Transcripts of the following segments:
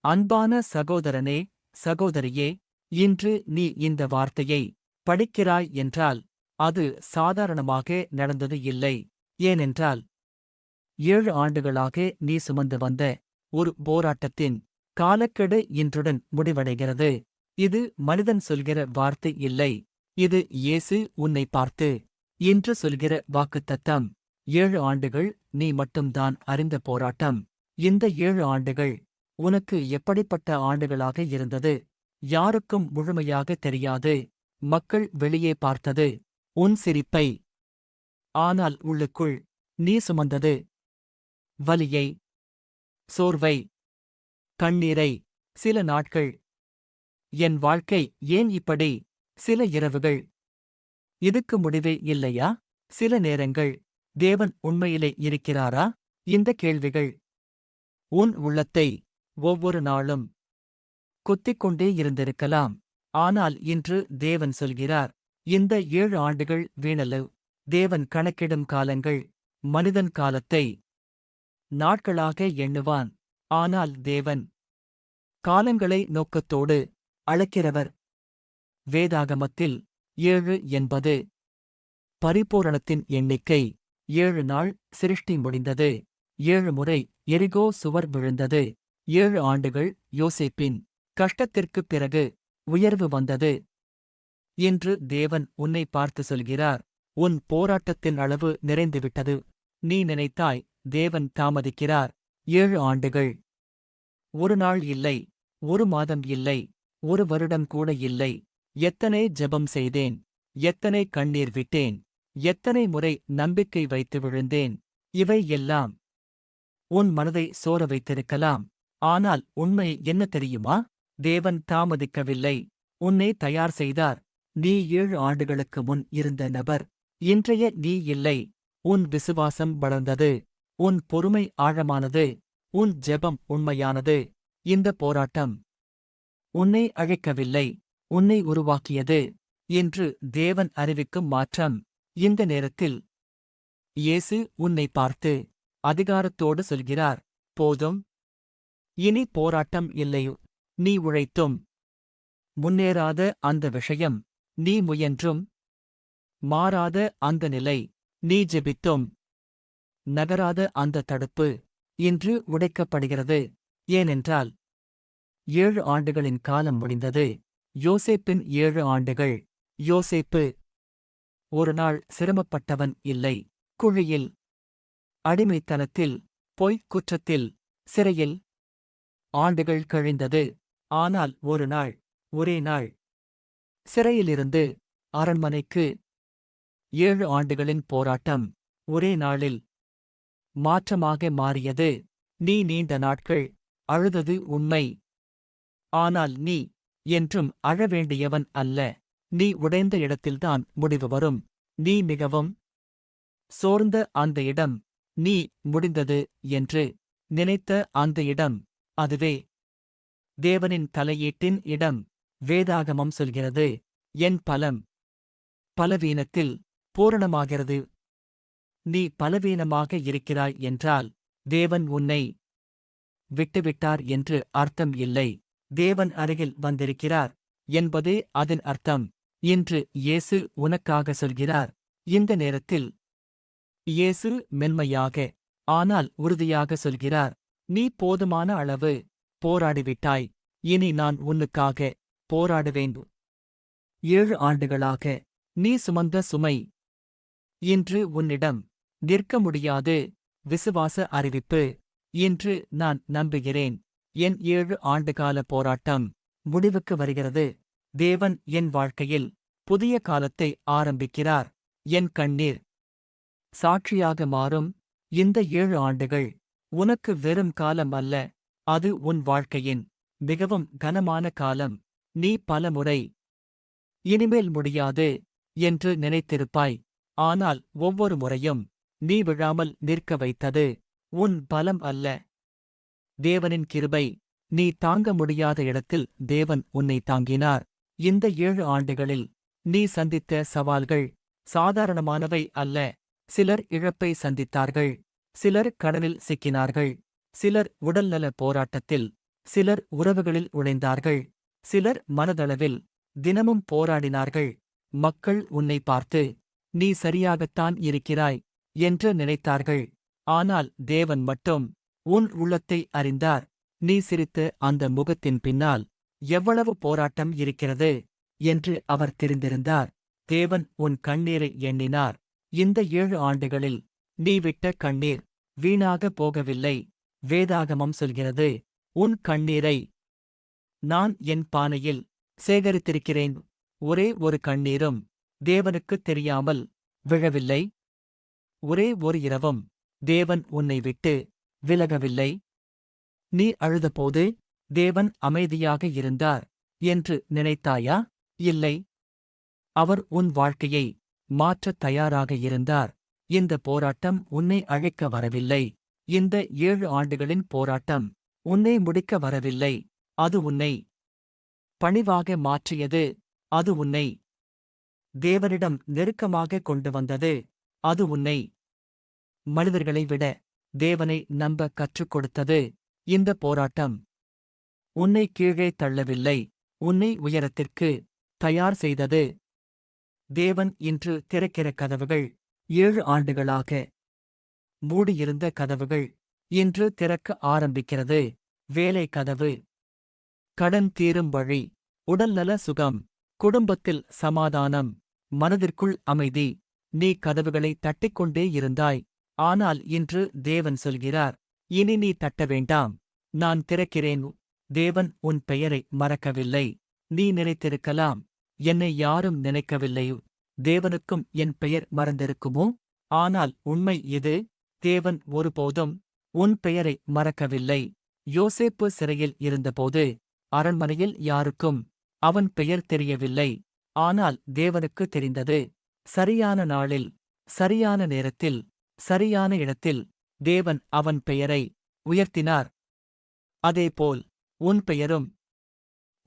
அன்பான சகோதரனே, சகோதரியே, இன்று நீ இந்த வார்த்தையை படிக்கிறாய் என்றால், அது சாதாரணமாக நடந்தது இல்லை. ஏனென்றால், 7 ஆண்டுகளாக நீ சுமந்து வந்த ஒரு போராட்டத்தின் காலக்கெடு இன்றுடன் முடிவடைகிறது. இது மனிதன் சொல்கிற வார்த்தை இல்லை. இது இயேசு உன்னை பார்த்து இன்று சொல்கிற வாக்குத்தத்தம். 7 ஆண்டுகள் நீ மட்டும்தான் அறிந்த போராட்டம். இந்த 7 ஆண்டுகள் உனக்கு எப்படிப்பட்ட ஆண்டுகளாக இருந்தது? யாருக்கும் முழுமையாக தெரியாது. மக்கள் வெளியே பார்த்தது உன் சிரிப்பை. ஆனால் உள்ளுக்குள் நீ சுமந்தது வலியை, சோர்வை, கண்ணீரை. சில நாட்கள், என் வாழ்க்கை ஏன் இப்படி? சில இரவுகள், இதுக்கு முடிவே இல்லையா? சில நேரங்கள், தேவன் உண்மையிலே இருக்கிறாரா? இந்த கேள்விகள் உன் உள்ளத்தை ஒவ்வொரு நாளும் குத்திக்கொண்டே இருந்திருக்கலாம். ஆனால் இன்று தேவன் சொல்கிறார், இந்த 7 ஆண்டுகள் வீணல்ல. தேவன் கணக்கிடும் காலங்கள். மனிதன் காலத்தை நாட்களாக எண்ணுவான். ஆனால் தேவன் காலங்களை நோக்கத்தோடு அளக்கிறவர். வேதாகமத்தில் 7 என்பது பரிபூரணத்தின் எண்ணிக்கை. 7 நாள் சிருஷ்டி முடிந்தது. 7 முறை எரிகோ சுவர் விழுந்தது. 7 ஆண்டுகள் யோசேப்பின் கஷ்டத்திற்குப் பிறகு உயர்வு வந்தது. இன்று தேவன் உன்னை பார்த்து சொல்கிறார், உன் போராட்டத்தின் அளவு நிறைந்துவிட்டது. நீ நினைத்தாய், தேவன் தாமதிக்கிறார். 7 ஆண்டுகள். ஒரு நாள் இல்லை, ஒரு மாதம் இல்லை, ஒரு வருடம் கூட இல்லை. எத்தனை ஜெபம் செய்தேன், எத்தனை கண்ணீர் விட்டேன், எத்தனை முறை நம்பிக்கை வைத்து விழுந்தேன். இவை எல்லாம் உன் மனதை சோர வைத்திருக்கலாம். ஆனால் உண்மை என்ன தெரியுமா? தேவன் தாமதிக்கவில்லை. உன்னை தயார் செய்தார். நீ 7 ஆண்டுகளுக்கு முன் இருந்த நபர் இன்றைய நீ இல்லை. உன் விசுவாசம் வளர்ந்தது. உன் பொறுமை ஆழமானது. உன் ஜெபம் உண்மையானது. இந்த போராட்டம் உன்னை அழைக்கவில்லை, உன்னை உருவாக்கியது. இன்று தேவன் அறிவிக்கும் மாற்றம். இந்த நேரத்தில் இயேசு உன்னை பார்த்து அதிகாரத்தோடு சொல்கிறார், போதும். இனி போராட்டம் இல்லை. நீ உழைத்தும் முன்னேறாத அந்த விஷயம், நீ முயன்றும் மாறாத அந்த நிலை, நீ ஜெபித்தும் நகராத அந்த தடுப்பு இன்று உடைக்கப்படுகிறது. ஏனென்றால் 7 ஆண்டுகளின் காலம் முடிந்தது. யோசேப்பின் 7 ஆண்டுகள். யோசேப்பு ஒரு நாள் சிரமப்பட்டவன் இல்லை. குழியில், அடிமைத்தனத்தில், பொய்க் குற்றத்தில், சிறையில் ஆண்டுகள் கழிந்தது. ஆனால் ஒரு நாள், ஒரே நாள், சிறையிலிருந்து அரண்மனைக்கு 7 ஆண்டுகளின் போராட்டம் ஒரே நாளில் மாற்றமாக மாறியது. நீ நீண்ட நாட்கள் அழுதது உண்மை. ஆனால் நீ என்றும் அழவேண்டியவன் அல்ல. நீ உடைந்த இடத்தில்தான் முடிவு வரும். நீ மிகவும் சோர்ந்த அந்த இடம், நீ முடிந்தது என்று நினைத்த அந்த இடம், அதுவே தேவனின் தலையீட்டின் இடம். வேதாகமம் சொல்கிறது, என் பலம் பலவீனத்தில் பூரணமாகிறது. நீ பலவீனமாக இருக்கிறாய் என்றால் தேவன் உன்னை விட்டுவிட்டார் என்று அர்த்தம் இல்லை. தேவன் அருகில் வந்திருக்கிறார் என்பதே அதன் அர்த்தம். இன்று இயேசு உனக்காக சொல்கிறார். இந்த நேரத்தில் இயேசு மென்மையாக, ஆனால் உறுதியாக சொல்கிறார், நீ போதுமான அளவு போராடிவிட்டாய். இனி நான் உன்னுக்காக போராடுவேன். 7 ஆண்டுகளாக நீ சுமந்த சுமை இன்று உன்னிடம் நிற்க முடியாது. விசுவாச அறிவிப்பு. இன்று நான் நம்புகிறேன், என் 7 ஆண்டுகால போராட்டம் முடிவுக்கு வருகிறது. தேவன் என் வாழ்க்கையில் புதிய காலத்தை ஆரம்பிக்கிறார். என் கண்ணீர் சாட்சியாக மாறும். இந்த 7 ஆண்டுகள் உனக்கு வெறும் காலம் அல்ல, அது உன் வாழ்க்கையின் மிகவும் கனமான காலம். நீ பலமுறை இனிமேல் முடியாது என்று நினைத்திருப்பாய். ஆனால் ஒவ்வொரு முறையும் நீ விழாமல் நிற்க வைத்தது உன் பலம் அல்ல, தேவனின் கிருபை. நீ தாங்க முடியாத இடத்தில் தேவன் உன்னை தாங்கினார். இந்த 7 ஆண்டுகளில் நீ சந்தித்த சவால்கள் சாதாரணமானவை அல்ல. சிலர் இழப்பை சந்தித்தார்கள், சிலர் கடனில் சிக்கினார்கள், சிலர் உடல்நல போராட்டத்தில் சிலர் உறவுகளில் உழைந்தார்கள். சிலர் மனதளவில் தினமும் போராடினார்கள். மக்கள் உன்னை பார்த்து, நீ சரியாகத்தான் இருக்கிறாய் என்று நினைத்தார்கள். ஆனால் தேவன் மட்டும் உன் உள்ளத்தை அறிந்தார். நீ சிரித்த அந்த முகத்தின் பின்னால் எவ்வளவு போராட்டம் இருக்கிறது என்று அவர் தெரிந்திருந்தார். தேவன் உன் கண்ணீரை எண்ணினார். இந்த 7 ஆண்டுகளில் நீ விட்ட கண்ணீர் வீணாக போகவில்லை. வேதாகமம் சொல்கிறது, உன் கண்ணீரை நான் என் பானையில் சேகரித்திருக்கிறேன். ஒரே ஒரு கண்ணீரும் தேவனுக்குத் தெரியாமல் விழவில்லை. ஒரே ஒரு இரவும் தேவன் உன்னை விட்டு விலகவில்லை. நீ அழுதபோது தேவன் அமைதியாக இருந்தார் என்று நினைத்தாயா? இல்லை. அவர் உன் வாழ்க்கையை மாற்றத் தயாராக இருந்தார். இந்த போராட்டம் உன்னை அழைக்க வரவில்லை. இந்த 7 ஆண்டுகளின் போராட்டம் உன்னை முடிக்க வரவில்லை. அது உன்னை பணிவாக மாற்றியது. அது உன்னை தேவனிடம் நெருக்கமாக கொண்டு வந்தது. அது உன்னை மனிதர்களை விட தேவனை நம்ப கற்றுக் கொடுத்தது. இந்த போராட்டம் உன்னை கீழே தள்ளவில்லை, உன்னை உயரத்திற்கு தயார் செய்தது. தேவன் இன்று திறக்கிற கதவுகள் 7 ஆண்டுகளாக மூடியிருந்த கதவுகள் இன்று திறக்க ஆரம்பிக்கிறது. வேலை கதவு, கடன் தீரும் வழி, உடல்நல சுகம், குடும்பத்தில் சமாதானம், மனதிற்குள் அமைதி. நீ கதவுகளை தட்டிக்கொண்டே இருந்தாய். ஆனால் இன்று தேவன் சொல்கிறார், இனி நீ தட்ட வேண்டாம், நான் திறக்கிறேன். தேவன் உன் பெயரை மறக்கவில்லை. நீ நினைத்திருக்கலாம், என்னை யாரும் நினைக்கவில்லை, தேவனுக்கும் என் பெயர் மறந்திருக்குமோ? ஆனால் உண்மை இது, தேவன் ஒருபோதும் உன் பெயரை மறக்கவில்லை. யோசேப்பு சிறையில் இருந்தபோது அரண்மனையில் யாருக்கும் அவன் பெயர் தெரியவில்லை. ஆனால் தேவனுக்கு தெரிந்தது. சரியான நாளில், சரியான நேரத்தில், சரியான இடத்தில் தேவன் அவன் பெயரை உயர்த்தினார். அதேபோல் உன் பெயரும்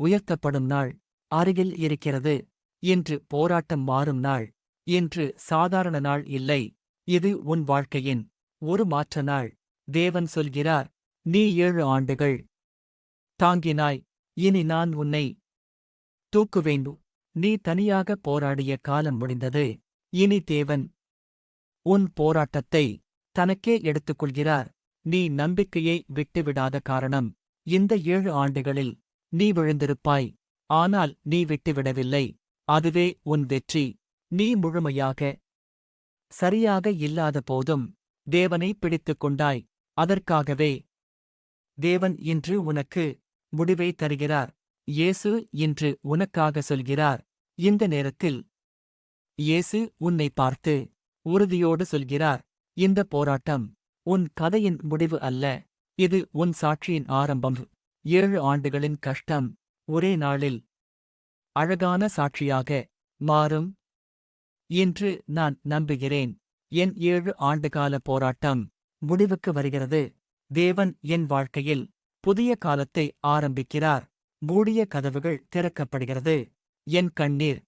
உயர்த்தப்படும் நாள் அருகில் இருக்கிறது. இன்று போராட்டம் மாறும் நாள். இன்று சாதாரண நாள் இல்லை. இது உன் வாழ்க்கையின் ஒரு மாற்ற நாள். தேவன் சொல்கிறார், நீ 7 ஆண்டுகள் தாங்கினாய், இனி நான் உன்னை தூக்குவேன். நீ தனியாக போராடிய காலம் முடிந்தது. இனி தேவன் உன் போராட்டத்தை தனக்கே எடுத்துக்கொள்கிறார். நீ நம்பிக்கையை விட்டுவிடாத காரணம், இந்த 7 ஆண்டுகளில் நீ விழுந்திருப்பாய். ஆனால் நீ விட்டுவிடவில்லை. அதுவே உன் வெற்றி. நீ முழுமையாக சரியாக இல்லாத போதும் தேவனை பிடித்துக் கொண்டாய். அதற்காகவே தேவன் இன்று உனக்கு முடிவை தருகிறார். இயேசு இன்று உனக்காக சொல்கிறார். இந்த நேரத்தில் இயேசு உன்னை பார்த்து உறுதியோடு சொல்கிறார், இந்த போராட்டம் உன் கதையின் முடிவு அல்ல. இது உன் சாட்சியின் ஆரம்பம். 7 ஆண்டுகளின் கஷ்டம் ஒரே நாளில் அழகான சாட்சியாக மாறும். இன்று நான் நம்புகிறேன், என் 7 ஆண்டுகால போராட்டம் முடிவுக்கு வருகிறது. தேவன் என் வாழ்க்கையில் புதிய காலத்தை ஆரம்பிக்கிறார். மூடிய கதவுகள் திறக்கப்படுகிறது. என் கண்ணீர்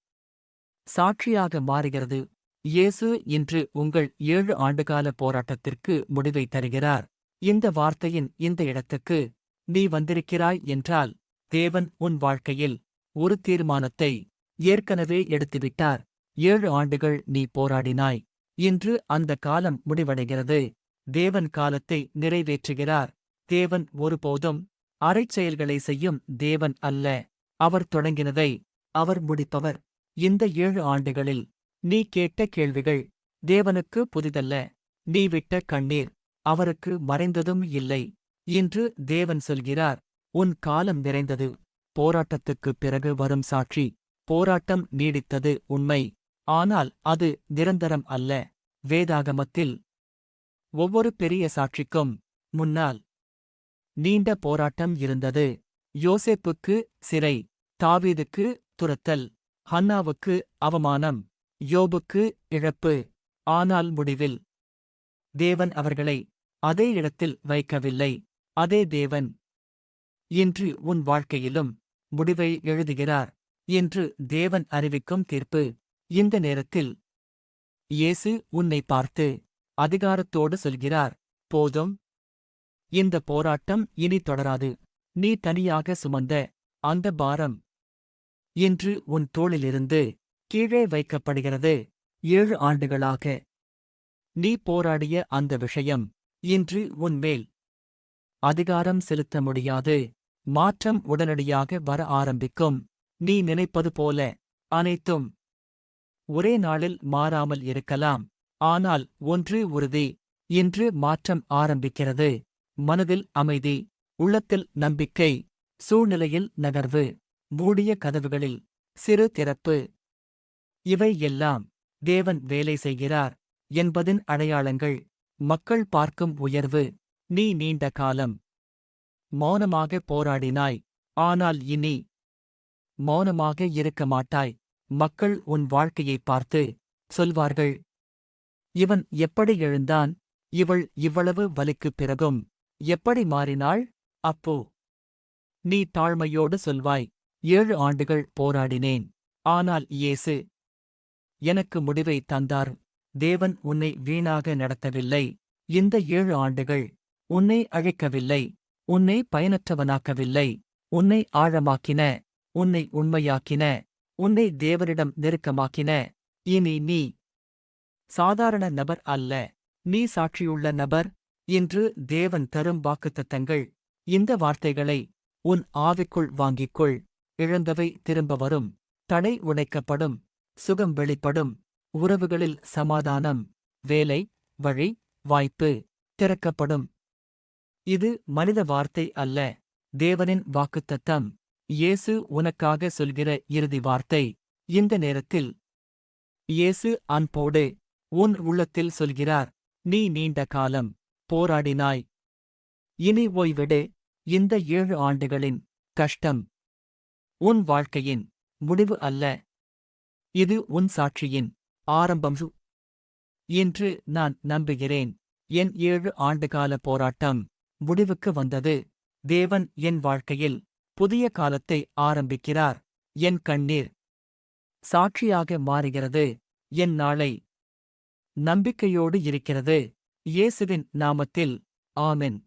சாட்சியாக மாறுகிறது. இயேசு இன்று உங்கள் 7 ஆண்டுகால போராட்டத்திற்கு முடிவை தருகிறார். இந்த வார்த்தையின் இந்த இடத்துக்கு நீ வந்திருக்கிறாய் என்றால், தேவன் உன் வாழ்க்கையில் ஒரு தீர்மானத்தை ஏற்கனவே எடுத்துவிட்டார். 7 ஆண்டுகள் நீ போராடினாய். இன்று அந்த காலம் முடிவடைகிறது. தேவன் காலத்தை நிறைவேற்றுகிறார். தேவன் ஒருபோதும் அரைச்செயல்களை செய்யும் தேவன் அல்ல. அவர் தொடங்கினதை அவர் முடிப்பவர். இந்த 7 ஆண்டுகளில் நீ கேட்ட கேள்விகள் தேவனுக்கு புதிதல்ல. நீ விட்ட கண்ணீர் அவருக்கு மறைந்ததும் இல்லை. இன்று தேவன் சொல்கிறார், உன் காலம் நிறைந்தது. போராட்டத்துக்குப் பிறகு வரும் சாட்சி. போராட்டம் நீடித்தது உண்மை, ஆனால் அது நிரந்தரம் அல்ல. வேதாகமத்தில் ஒவ்வொரு பெரிய சாட்சிக்கும் முன்னால் நீண்ட போராட்டம் இருந்தது. யோசேப்புக்கு சிறை, தாவீதுக்கு துரத்தல், ஹன்னாவுக்கு அவமானம், யோபுக்கு இழப்பு. ஆனால் முடிவில் தேவன் அவர்களை அதே இடத்தில் வைக்கவில்லை. அதே தேவன் இன்று உன் வாழ்க்கையிலும் முடிவை எழுதுகிறார். இன்று தேவன் அறிவிக்கும் தீர்ப்பு. இந்த நேரத்தில் இயேசு உன்னை பார்த்து அதிகாரத்தோடு சொல்கிறார், போதும், இந்த போராட்டம் இனி தொடராது. நீ தனியாக சுமந்த அந்த பாரம் இன்று உன் தோளிலிருந்து கீழே வைக்கப்படுகிறது. 7 ஆண்டுகளாக நீ போராடிய அந்த விஷயம் இன்று உன் மேல் அதிகாரம் செலுத்த முடியாது. மாற்றம் உடனடியாக வர ஆரம்பிக்கும். நீ நினைப்பது போல அனைத்தும் ஒரே நாளில் மாறாமல் இருக்கலாம். ஆனால் ஒன்று உறுதி, இன்று மாற்றம் ஆரம்பிக்கிறது. மனதில் அமைதி, உள்ளத்தில் நம்பிக்கை, சூழ்நிலையில் நகர்வு, மூடிய கதவுகளில் சிறு திறப்பு. இவை எல்லாம் தேவன் வேலை செய்கிறார் என்பதின் அடையாளங்கள். மக்கள் பார்க்கும் உயர்வு. நீ நீண்ட காலம் மௌனமாக போராடினாய். ஆனால் இனி மௌனமாக இருக்க மாட்டாய். மக்கள் உன் வாழ்க்கையைப் பார்த்து சொல்வார்கள், இவன் எப்படி எழுந்தான்? இவள் இவ்வளவு வலிக்குப் பிறகும் எப்படி மாறினாள்? அப்போ நீ தாழ்மையோடு சொல்வாய், 7 ஆண்டுகள் போராடினேன். ஆனால் இயேசு எனக்கு முடிவை தந்தார். தேவன் உன்னை வீணாக நடத்தவில்லை. இந்த 7 ஆண்டுகள் உன்னை அழைக்கவில்லை. உன்னை பயனற்றவனாக்கவில்லை. உன்னை ஆழமாக்கின. உன்னை உண்மையாக்கின. உன்னை தேவனிடம் நெருக்கமாக்கின. இனி நீ சாதாரண நபர் அல்ல. நீ சாட்சியுள்ள நபர். இன்று தேவன் தரும் வாக்குத்தத்தங்கள். இந்த வார்த்தைகளை உன் ஆவிக்குள் வாங்கிக்கொள். இழந்தவை திரும்ப வரும். தடை உடைக்கப்படும். சுகம் வெளிப்படும். உறவுகளில் சமாதானம், வேலை, வழி, வாய்ப்பு திறக்கப்படும். இது மனித வார்த்தை அல்ல, தேவனின் வாக்குத்தத்தம். இயேசு உனக்காக சொல்கிற இறுதி வார்த்தை. இந்த நேரத்தில் இயேசு அன்போடு உன் உள்ளத்தில் சொல்கிறார், நீ நீண்ட காலம் போராடினாய். இனி ஓய்விடு. இந்த 7 ஆண்டுகளின் கஷ்டம் உன் வாழ்க்கையின் முடிவு அல்ல. இது உன் சாட்சியின் ஆரம்பம். இன்று நான் நம்புகிறேன், என் 7 ஆண்டுகால போராட்டம் முடிவுக்கு வந்தது. தேவன் என் வாழ்க்கையில் புதிய காலத்தை ஆரம்பிக்கிறார். என் கண்ணீர் சாட்சியாக மாறுகிறது. என் நாளை நம்பிக்கையோடு இருக்கிறது. இயேசுவின் நாமத்தில் ஆமென்.